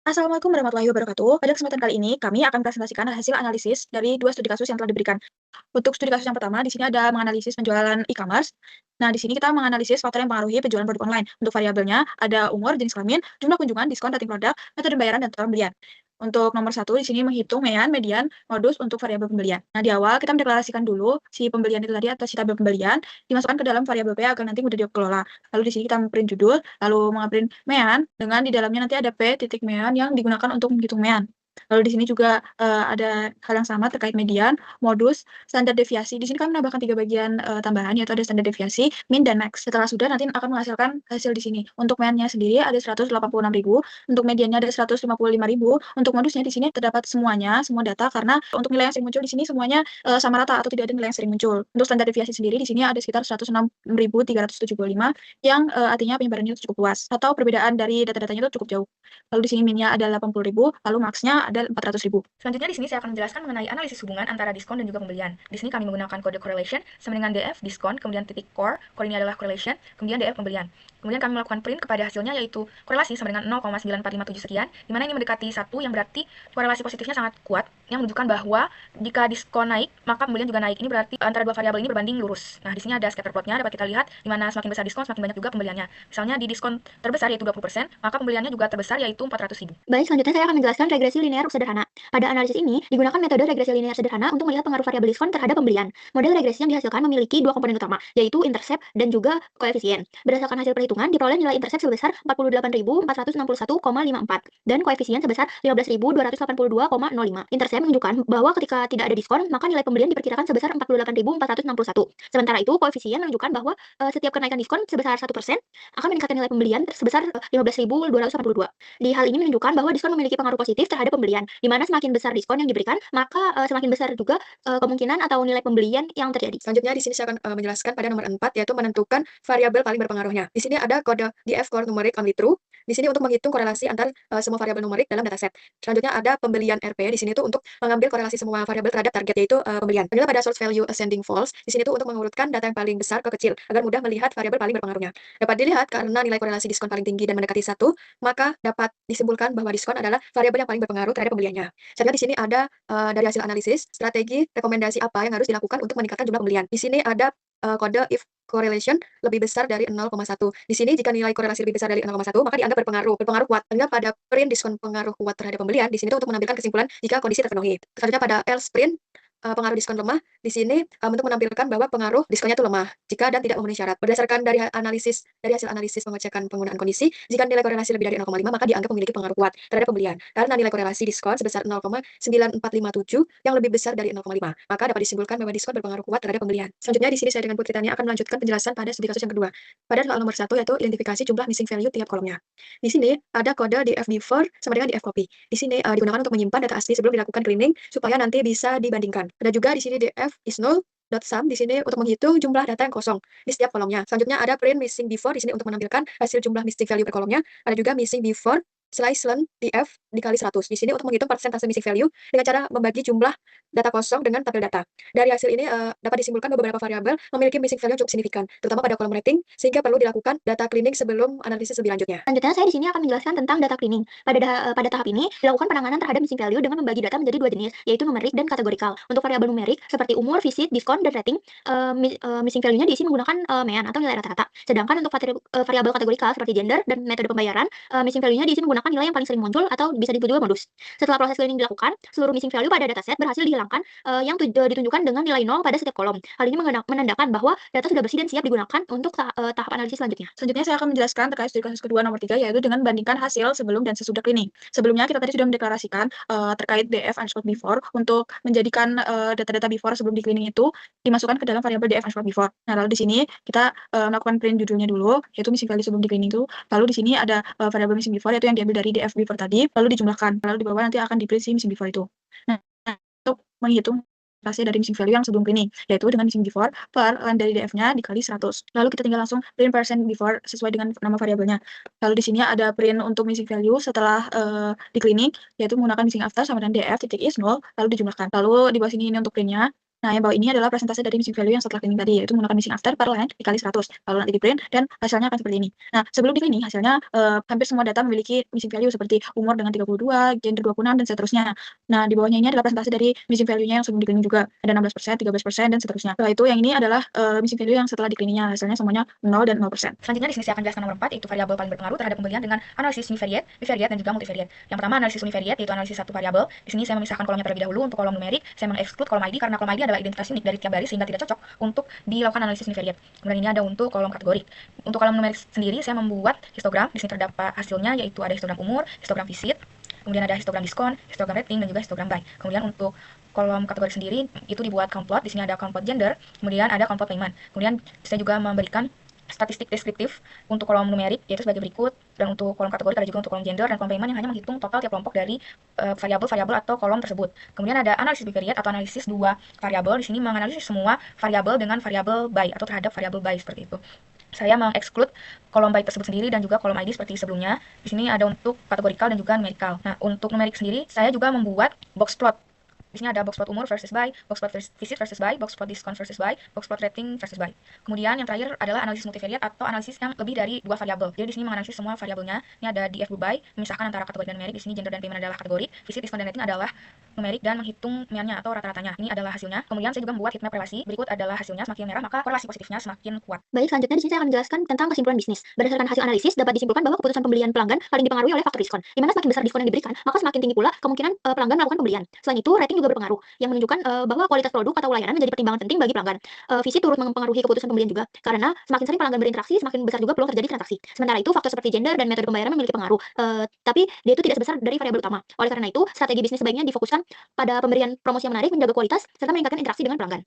Assalamualaikum warahmatullahi wabarakatuh. Pada kesempatan kali ini, kami akan presentasikan hasil analisis dari dua studi kasus yang telah diberikan. Untuk studi kasus yang pertama, di sini ada menganalisis penjualan e-commerce. Nah, di sini kita menganalisis faktor yang mempengaruhi penjualan produk online. Untuk variabelnya, ada umur, jenis kelamin, jumlah kunjungan, diskon, rating produk, metode pembayaran, dan total pembelian. Untuk nomor satu, di sini menghitung mean, median, modus untuk variabel pembelian. Nah, di awal kita mendeklarasikan dulu si pembelian itu tadi atau si tabel pembelian, dimasukkan ke dalam variabel P agar nanti mudah dikelola. Lalu di sini kita print judul, lalu mengeprint mean, dengan di dalamnya nanti ada P titik mean yang digunakan untuk menghitung mean. Lalu di sini juga ada hal yang sama terkait median, modus, standar deviasi. Di sini kami menambahkan 3 bagian tambahan, yaitu ada standar deviasi, min, dan max. Setelah sudah, nanti akan menghasilkan hasil di sini. Untuk mean-nya sendiri ada 186.000, untuk mediannya ada 155.000, untuk modusnya di sini terdapat semuanya, semua data, karena untuk nilai yang sering muncul di sini semuanya sama rata atau tidak ada nilai yang sering muncul. Untuk standar deviasi sendiri di sini ada sekitar 106.375 yang artinya penyebarannya itu cukup luas atau perbedaan dari data-datanya itu cukup jauh. Lalu di sini min-nya ada 80.000, lalu max-nya ada 400.000. Selanjutnya di sini saya akan menjelaskan mengenai analisis hubungan antara diskon dan juga pembelian. Di sini kami menggunakan kode correlation sama dengan DF diskon, kemudian titik core ini adalah correlation, kemudian DF pembelian. Kemudian kami melakukan print kepada hasilnya yaitu korelasi sama dengan 0,9457 sekian, di mana ini mendekati 1 yang berarti korelasi positifnya sangat kuat, yang menunjukkan bahwa jika diskon naik, maka pembelian juga naik. Ini berarti antara dua variabel ini berbanding lurus. Nah, di sini ada scatter plotnya, dapat kita lihat di mana semakin besar diskon, semakin banyak juga pembeliannya. Misalnya di diskon terbesar yaitu 20%, maka pembeliannya juga terbesar yaitu 400.000. Baik, selanjutnya saya akan menjelaskan regresi linear sederhana. Pada analisis ini, digunakan metode regresi linear sederhana untuk melihat pengaruh variabel diskon terhadap pembelian. Model regresi yang dihasilkan memiliki dua komponen utama, yaitu intercept dan juga koefisien. Berdasarkan hasil perhitungan, diperoleh nilai intercept sebesar 48.461,54 dan koefisien sebesar 15.282,05. Intercept menunjukkan bahwa ketika tidak ada diskon, maka nilai pembelian diperkirakan sebesar 48.461. Sementara itu, koefisien menunjukkan bahwa setiap kenaikan diskon sebesar 1% akan meningkatkan nilai pembelian sebesar 15.282. Di hal ini menunjukkan bahwa diskon memiliki pengaruh positif terhadap pembelian, di mana semakin besar diskon yang diberikan, maka semakin besar juga kemungkinan atau nilai pembelian yang terjadi. Selanjutnya di sini saya akan menjelaskan pada nomor 4, yaitu menentukan variabel paling berpengaruhnya. Di sini ada kode DF core numerik only true. Di sini untuk menghitung korelasi antar semua variabel numerik dalam dataset. Selanjutnya ada pembelian RP. Di sini tuh untuk mengambil korelasi semua variabel terhadap target, yaitu pembelian. Selanjutnya pada source value ascending false. Di sini tuh untuk mengurutkan data yang paling besar ke kecil agar mudah melihat variabel paling berpengaruhnya. Dapat dilihat karena nilai korelasi diskon paling tinggi dan mendekati 1, maka dapat disimpulkan bahwa diskon adalah variabel yang paling berpengaruh terhadap pembeliannya. Selanjutnya di sini ada dari hasil analisis strategi rekomendasi apa yang harus dilakukan untuk meningkatkan jumlah pembelian. Di sini ada kode if correlation lebih besar dari 0,1. Di sini jika nilai korelasi lebih besar dari 0,1 maka dianggap berpengaruh kuat. Sehingga pada print diskon pengaruh kuat terhadap pembelian di sini untuk menampilkan kesimpulan jika kondisi terpenuhi. Selanjutnya pada else print pengaruh diskon lemah di sini untuk menampilkan bahwa pengaruh diskonnya itu lemah jika dan tidak memenuhi syarat. Berdasarkan dari hasil analisis pengecekan penggunaan kondisi, jika nilai korelasi lebih dari 0,5 maka dianggap memiliki pengaruh kuat terhadap pembelian. Karena nilai korelasi diskon sebesar 0,9457 yang lebih besar dari 0,5, maka dapat disimpulkan bahwa diskon berpengaruh kuat terhadap pembelian. Selanjutnya di sini saya dengan Putri Tania akan melanjutkan penjelasan pada studi kasus yang kedua. Pada soal nomor 1 yaitu identifikasi jumlah missing value tiap kolomnya. Di sini ada kode df before sama dengan df copy. Di sini digunakan untuk menyimpan data asli sebelum dilakukan cleaning supaya nanti bisa dibandingkan. Ada juga di sini df is null sum di sini untuk menghitung jumlah data yang kosong di setiap kolomnya. Selanjutnya ada print missing before di sini untuk menampilkan hasil jumlah missing value per kolomnya. Ada juga missing before slice len df dikali 100. Di sini untuk menghitung persentase missing value dengan cara membagi jumlah data kosong dengan tabel data. Dari hasil ini dapat disimpulkan bahwa beberapa variabel memiliki missing value cukup signifikan, terutama pada kolom rating, sehingga perlu dilakukan data cleaning sebelum analisis lebih lanjutnya. Selanjutnya, saya di sini akan menjelaskan tentang data cleaning. Pada tahap ini, dilakukan penanganan terhadap missing value dengan membagi data menjadi dua jenis, yaitu numerik dan kategorikal. Untuk variabel numerik, seperti umur, visit, diskon, dan rating, missing value-nya diisi menggunakan mean atau nilai rata-rata. Sedangkan untuk variabel kategorikal seperti gender dan metode pembayaran, missing value-nya diisi menggunakan nilai yang paling sering muncul atau bisa disebut juga modus. Setelah proses cleaning dilakukan, seluruh missing value pada dataset berhasil dihilangkan yang ditunjukkan dengan nilai 0 pada setiap kolom. Hal ini menandakan bahwa data sudah bersih dan siap digunakan untuk tahap analisis selanjutnya. Selanjutnya saya akan menjelaskan terkait studi kasus kedua nomor 3, yaitu dengan membandingkan hasil sebelum dan sesudah cleaning. Sebelumnya kita tadi sudah mendeklarasikan terkait df underscore before untuk menjadikan data-data before sebelum di cleaning itu dimasukkan ke dalam variabel df underscore before. Nah, lalu di sini kita melakukan print judulnya dulu, yaitu missing value sebelum di cleaning itu. Lalu di sini ada variabel missing before, yaitu yang diambil dari df before tadi, lalu dijumlahkan. Lalu di bawah nanti akan di print si missing before itu. Nah, untuk menghitung hasil dari missing value yang sebelum cleaning, yaitu dengan missing before per len dari df-nya dikali 100. Lalu kita tinggal langsung print percent before sesuai dengan nama variabelnya. Lalu di sini ada print untuk missing value setelah di cleaning, yaitu menggunakan missing after sama dengan df titik is null, lalu dijumlahkan. Lalu di bawah sini ini untuk printnya. Nah, yang bawah ini adalah persentase dari missing value yang setelah cleaning tadi, yaitu menggunakan missing after per line dikali 100. Lalu nanti di-print dan hasilnya akan seperti ini. Nah, sebelum di-cleaning hasilnya hampir semua data memiliki missing value seperti umur dengan 32, gender 26 dan seterusnya. Nah, di bawahnya ini adalah presentasi dari missing value-nya yang sebelum di-cleaning juga. Ada 16%, 13% dan seterusnya. Setelah itu yang ini adalah missing value yang setelah di-cleaning-nya. Hasilnya semuanya 0 dan 0%. Selanjutnya di sini saya akan jelaskan nomor 4, yaitu variabel paling berpengaruh terhadap pembelian dengan analisis univariate, bivariate, dan juga multivariate. Yang pertama analisis univariate, yaitu analisis satu variabel. Di sini saya memisahkan kolomnya terlebih dahulu. Untuk kolom numerik, saya mengeksklut kolom ID karena kolom ID adalah identitas unik dari tiap baris sehingga tidak cocok untuk dilakukan analisis univariate. Kemudian ini ada untuk kolom kategori. Untuk kolom numerik sendiri, saya membuat histogram. Di sini terdapat hasilnya, yaitu ada histogram umur, histogram visit, kemudian ada histogram diskon, histogram rating, dan juga histogram buy. Kemudian untuk kolom kategori sendiri itu dibuat count plot. Di sini ada count plot gender, kemudian ada count plot payment. Kemudian saya juga memberikan statistik deskriptif untuk kolom numerik yaitu sebagai berikut, dan untuk kolom kategori ada juga untuk kolom gender dan kolom payment yang hanya menghitung total tiap kelompok dari variabel-variabel atau kolom tersebut. Kemudian ada analisis bivariate atau analisis dua variabel. Di sini menganalisis semua variabel dengan variabel by atau terhadap variabel by seperti itu. Saya mengeksklut kolom by tersebut sendiri dan juga kolom ID seperti sebelumnya. Di sini ada untuk kategorikal dan juga numerical. Nah, untuk numerik sendiri saya juga membuat box plot. Di sini ada box plot umur versus buy, box plot visit versus buy, box plot discount versus buy, box plot rating versus buy. Kemudian yang terakhir adalah analisis multivariate atau analisis yang lebih dari dua variabel. Jadi di sini menganalisis semua variabelnya. Ini ada DF buy, memisahkan antara kategori dan numerik. Di sini gender dan payment adalah kategori, visit, discount, dan rating adalah numerik dan menghitung meannya atau rata-ratanya. Ini adalah hasilnya. Kemudian saya juga membuat heatmap relasi. Berikut adalah hasilnya. Semakin merah maka korelasi positifnya semakin kuat. Baik, selanjutnya di sini saya akan menjelaskan tentang kesimpulan bisnis. Berdasarkan hasil analisis, dapat disimpulkan bahwa keputusan pembelian pelanggan paling dipengaruhi oleh faktor diskon. Di mana semakin besar diskon yang diberikan, maka semakin tinggi pula kemungkinan pelanggan melakukan pembelian. Selain itu, rating juga berpengaruh, yang menunjukkan bahwa kualitas produk atau layanan menjadi pertimbangan penting bagi pelanggan. Visi turut mempengaruhi keputusan pembelian juga, karena semakin sering pelanggan berinteraksi, semakin besar juga peluang terjadi transaksi. Sementara itu, faktor seperti gender dan metode pembayaran memiliki pengaruh, tapi dia itu tidak sebesar dari variabel utama. Oleh karena itu, strategi bisnis sebaiknya difokuskan pada pemberian promosi yang menarik, menjaga kualitas, serta meningkatkan interaksi dengan pelanggan.